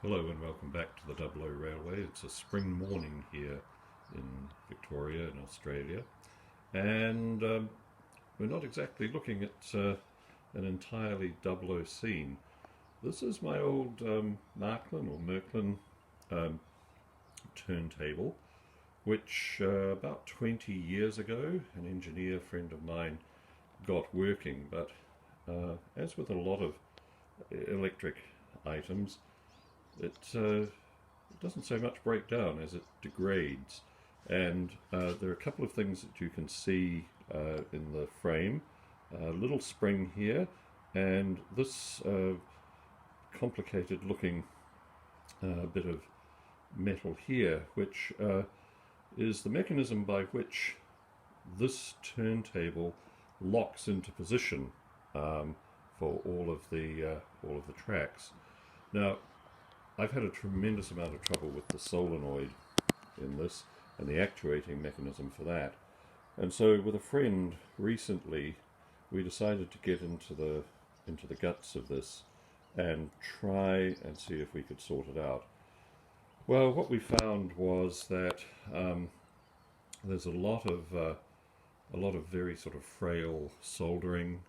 Hello and welcome back to the Dublo Railway. It's a spring morning here in Victoria in Australia, and we're not exactly looking at an entirely Dublo scene. This is my old Marklin or Merklin um, turntable, which about 20 years ago an engineer friend of mine got working, but as with a lot of electric items, it doesn't so much break down as it degrades. And there are a couple of things that you can see in the frame. A little spring here, and this complicated looking bit of metal here, which is the mechanism by which this turntable locks into position for all of the tracks. Now, I've had a tremendous amount of trouble with the solenoid in this and the actuating mechanism for that. And so with a friend recently we decided to get into the guts of this and try and see if we could sort it out. Well, what we found was that there's a lot of very sort of frail soldering,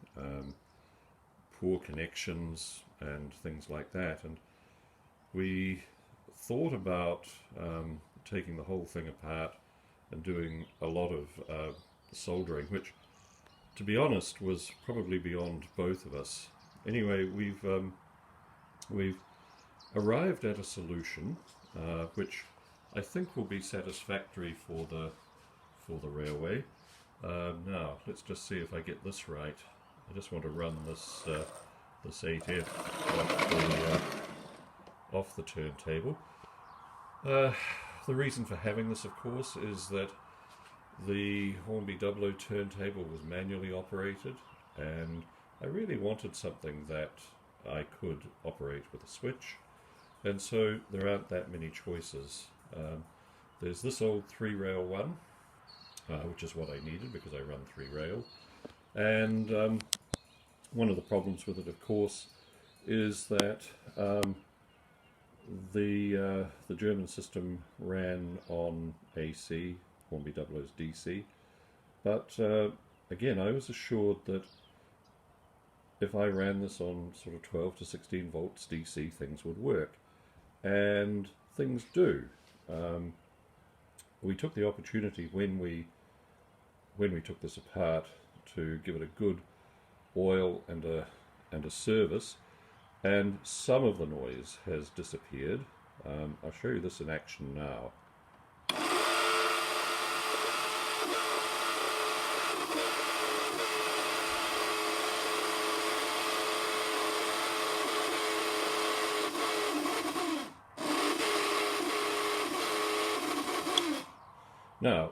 poor connections and things like that, and we thought about taking the whole thing apart and doing a lot of soldering, which, to be honest, was probably beyond both of us. Anyway, we've arrived at a solution which I think will be satisfactory for the railway. Now, let's just see if I get this right. I just want to run this 8F off the turntable. The reason for having this, of course, is that the Hornby Dublo turntable was manually operated, and I really wanted something that I could operate with a switch, and so there aren't that many choices. There's this old 3-rail one, which is what I needed because I run 3-rail, and one of the problems with it, of course, is that the German system ran on AC, Hornby Dublo's DC, but again, I was assured that if I ran this on sort of 12 to 16 volts DC, things would work, and things do. We took the opportunity when we took this apart to give it a good oil and a service, and some of the noise has disappeared. I'll show you this in action now. Now,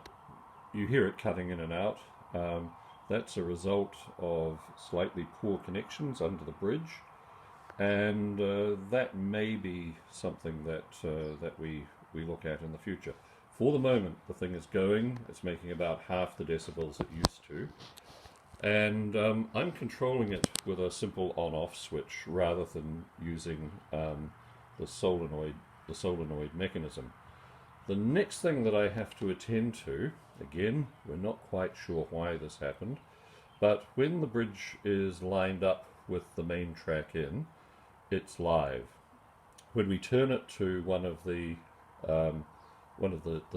you hear it cutting in and out. That's a result of slightly poor connections under the bridge, and that may be something that we look at in the future. For the moment, the thing is going. It's making about half the decibels it used to, and I'm controlling it with a simple on-off switch rather than using the solenoid mechanism. The next thing that I have to attend to, again, we're not quite sure why this happened, but when the bridge is lined up with the main track in, it's live. When we turn it to one of the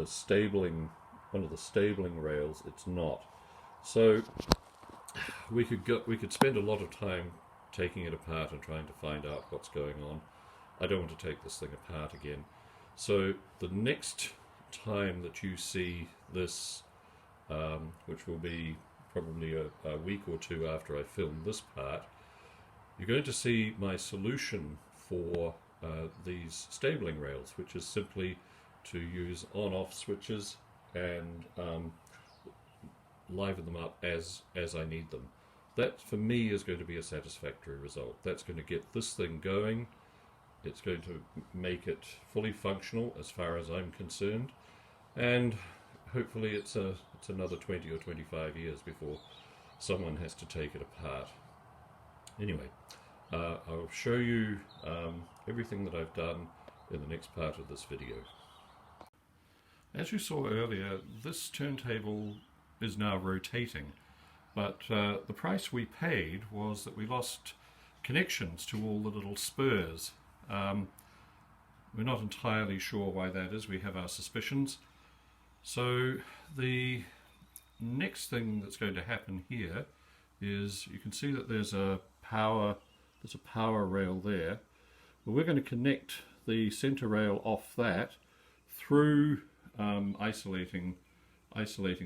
stabling rails, it's not. So we could spend a lot of time taking it apart and trying to find out what's going on. I don't want to take this thing apart again. So the next time that you see this, which will be probably a week or two after I film this part, you're going to see my solution for these stabling rails, which is simply to use on-off switches and liven them up as I need them. That, for me, is going to be a satisfactory result. That's going to get this thing going. It's going to make it fully functional as far as I'm concerned, and hopefully it's another 20 or 25 years before someone has to take it apart. Anyway, I'll show you everything that I've done in the next part of this video. As you saw earlier, this turntable is now rotating, but the price we paid was that we lost connections to all the little spurs. We're not entirely sure why that is. We have our suspicions. So the next thing that's going to happen here is you can see that there's a power rail there. Well, we're going to connect the center rail off that through isolating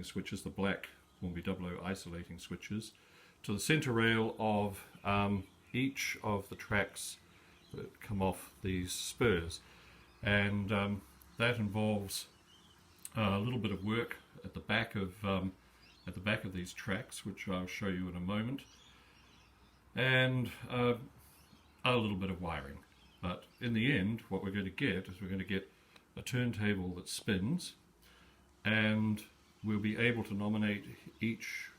switches, the black Hornby Dublo isolating switches, to the center rail of each of the tracks that come off these spurs, and that involves a little bit of work at the back of these tracks, which I'll show you in a moment, and a little bit of wiring. But in the end, what we're going to get is we're going to get a turntable that spins, and we'll be able to nominate each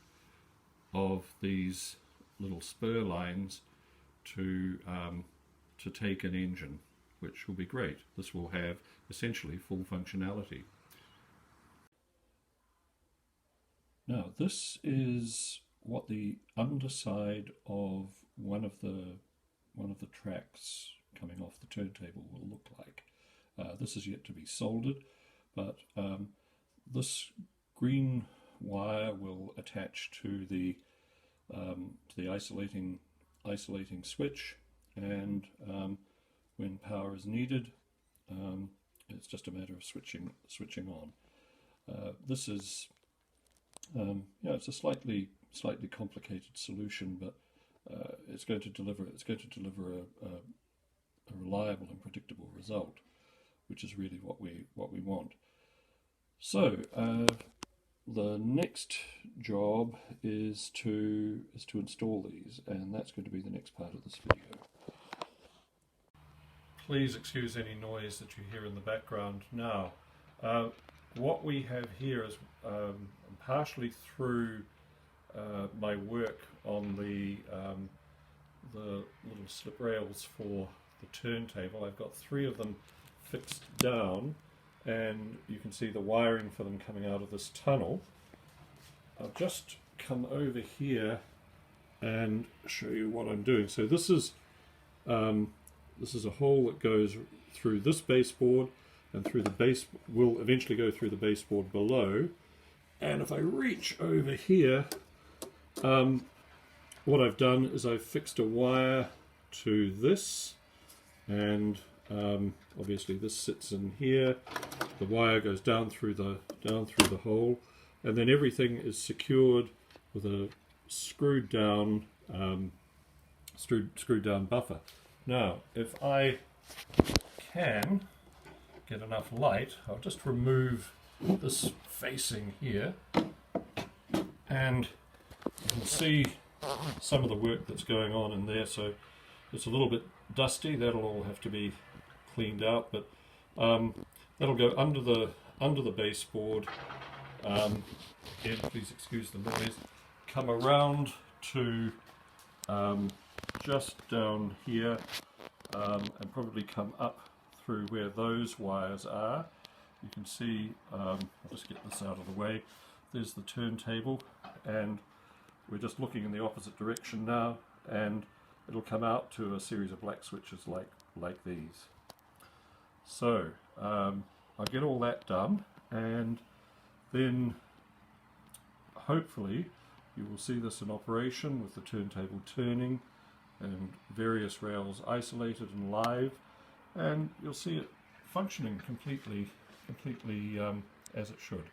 of these little spur lines to take an engine, which will be great. This will have essentially full functionality. Now, this is what the underside of one of the tracks coming off the turntable will look like. This is yet to be soldered, but this green wire will attach to the isolating switch, and when power is needed, it's just a matter of switching on. This is it's a slightly complicated solution, but it's going to deliver a reliable and predictable result, which is really what we want. So the next job is to install these, and that's going to be the next part of this video. Please excuse any noise that you hear in the background now. What we have here is partially through my work on the little slip rails for the turntable. I've got 3 of them fixed down, and you can see the wiring for them coming out of this tunnel. I'll just come over here and show you what I'm doing. So this is a hole that goes through this baseboard, and through the base will eventually go through the baseboard below. And if I reach over here, what I've done is I've fixed a wire to this, and obviously this sits in here. The wire goes down through the hole, and then everything is secured with a screwed down buffer. Now, if I can get enough light, I'll just remove this facing here, and you can see some of the work that's going on in there. So it's a little bit dusty. That'll all have to be cleaned out, but that'll go under the baseboard. Again, please excuse the noise. Come around to just down here, and probably come up through where those wires are. You can see, I'll just get this out of the way. There's the turntable, and we're just looking in the opposite direction now, and it'll come out to a series of black switches like these. So I'll get all that done, and then hopefully you will see this in operation with the turntable turning and various rails isolated and live, and you'll see it functioning completely as it should.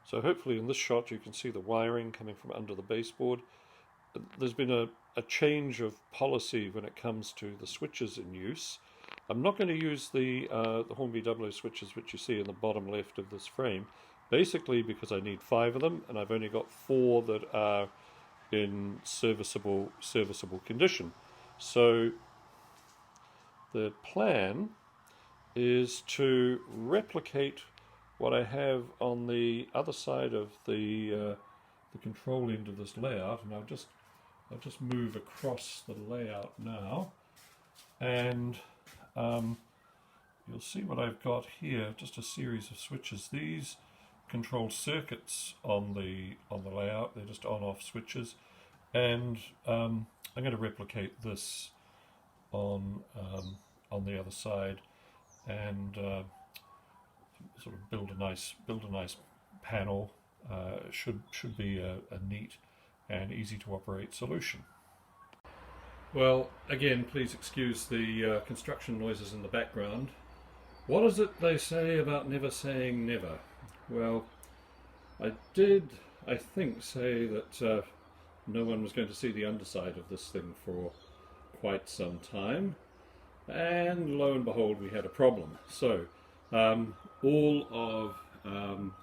So hopefully in this shot you can see the wiring coming from under the baseboard. There's been a change of policy when it comes to the switches in use. I'm not going to use the Hornby Dublo switches which you see in the bottom left of this frame. basically because I need 5 of them, and I've only got 4 that are in serviceable condition. So the plan is to replicate what I have on the other side of the control end of this layout, and I'll just move across the layout now, and you'll see what I've got here, just a series of switches. These control circuits on the layout, they're just on-off switches, and I'm going to replicate this on the other side, and sort of build a nice panel. Should be a neat and easy to operate solution. Well, again, please excuse the construction noises in the background. What is it they say about never saying never? Well, I did, I think, say that no one was going to see the underside of this thing for quite some time, and lo and behold, we had a problem. So all of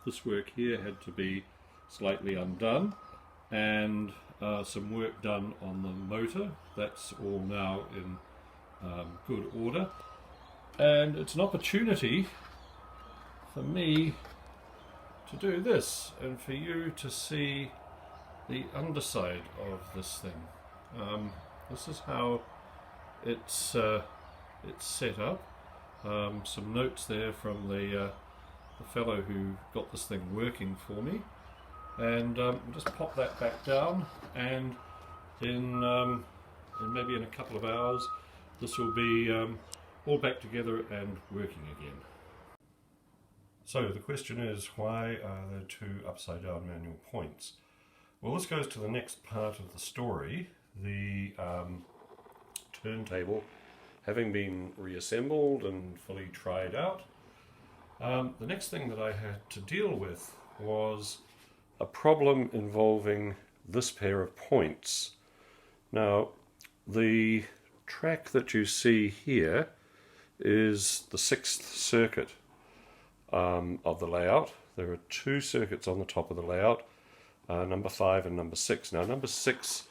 this work here had to be slightly undone, and some work done on the motor. That's all now in good order, and it's an opportunity for me to do this and for you to see the underside of this thing. This is how it's set up. Some notes there from the fellow who got this thing working for me, and we'll just pop that back down, and in maybe in a couple of hours this will be all back together and working again. So the question is, why are there 2 upside down manual points? Well, this goes to the next part of the story. The turntable having been reassembled and fully tried out, the next thing that I had to deal with was a problem involving this pair of points. Now, the track that you see here is the 6th circuit of the layout. There are 2 circuits on the top of the layout, number 5 and number 6. Now, number 6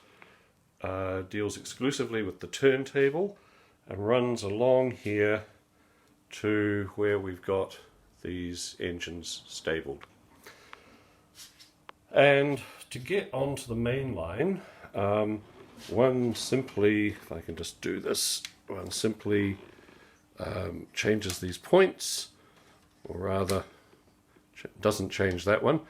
deals exclusively with the turntable and runs along here to where we've got these engines stabled. And to get onto the main line, one simply, if I can just do this, one simply changes these points, or rather doesn't change that one,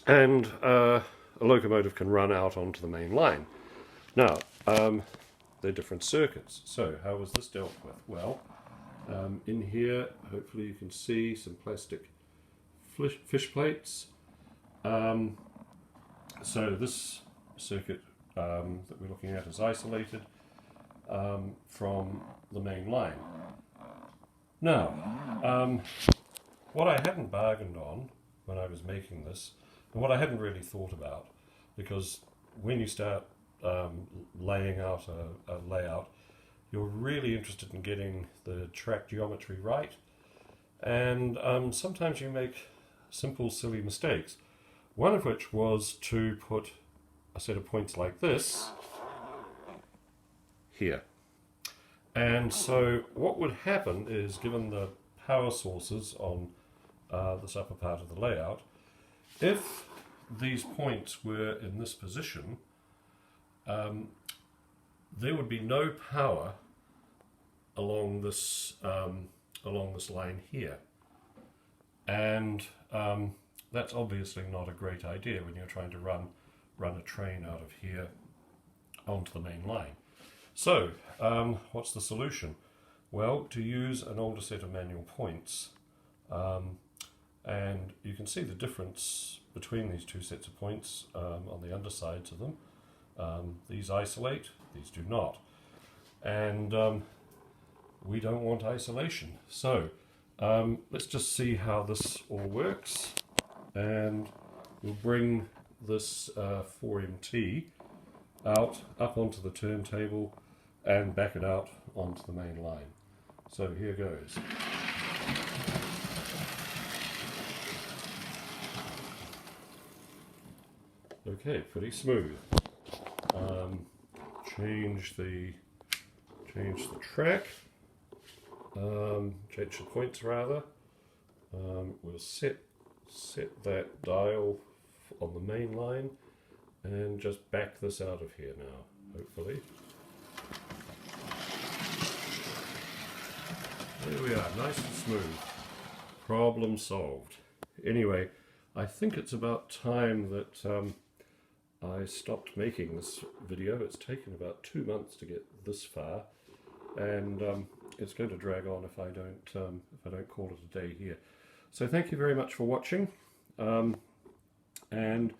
and a locomotive can run out onto the main line. Now, they're different circuits. So how was this dealt with? Well, in here, hopefully you can see some plastic fish plates. So this circuit that we're looking at is isolated from the main line. Now, what I hadn't bargained on when I was making this, and what I hadn't really thought about, because when you start laying out a layout, you're really interested in getting the track geometry right, and sometimes you make simple, silly mistakes. One of which was to put a set of points like this here. And so what would happen is, given the power sources on this upper part of the layout, if these points were in this position, there would be no power along this line here, and that's obviously not a great idea when you're trying to run a train out of here onto the main line. So what's the solution? Well, to use an older set of manual points, and you can see the difference between these 2 sets of points on the undersides of them. These isolate, these do not, and we don't want isolation. So let's just see how this all works, and we'll bring this 4MT out, up onto the turntable, and back it out onto the main line. So here goes. Okay, pretty smooth. Change the track, change the points rather. We'll set that dial on the main line and just back this out of here now, hopefully. There we are, nice and smooth. Problem solved. Anyway, I think it's about time that I stopped making this video. It's taken about 2 months to get this far, and it's going to drag on if I don't call it a day here. So thank you very much for watching, and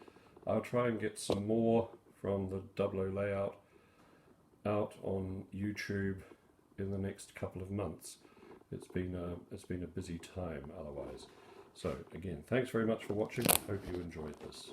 I'll try and get some more from the Dublo layout out on YouTube in the next couple of months. It's been a busy time otherwise. So again, thanks very much for watching. Hope you enjoyed this.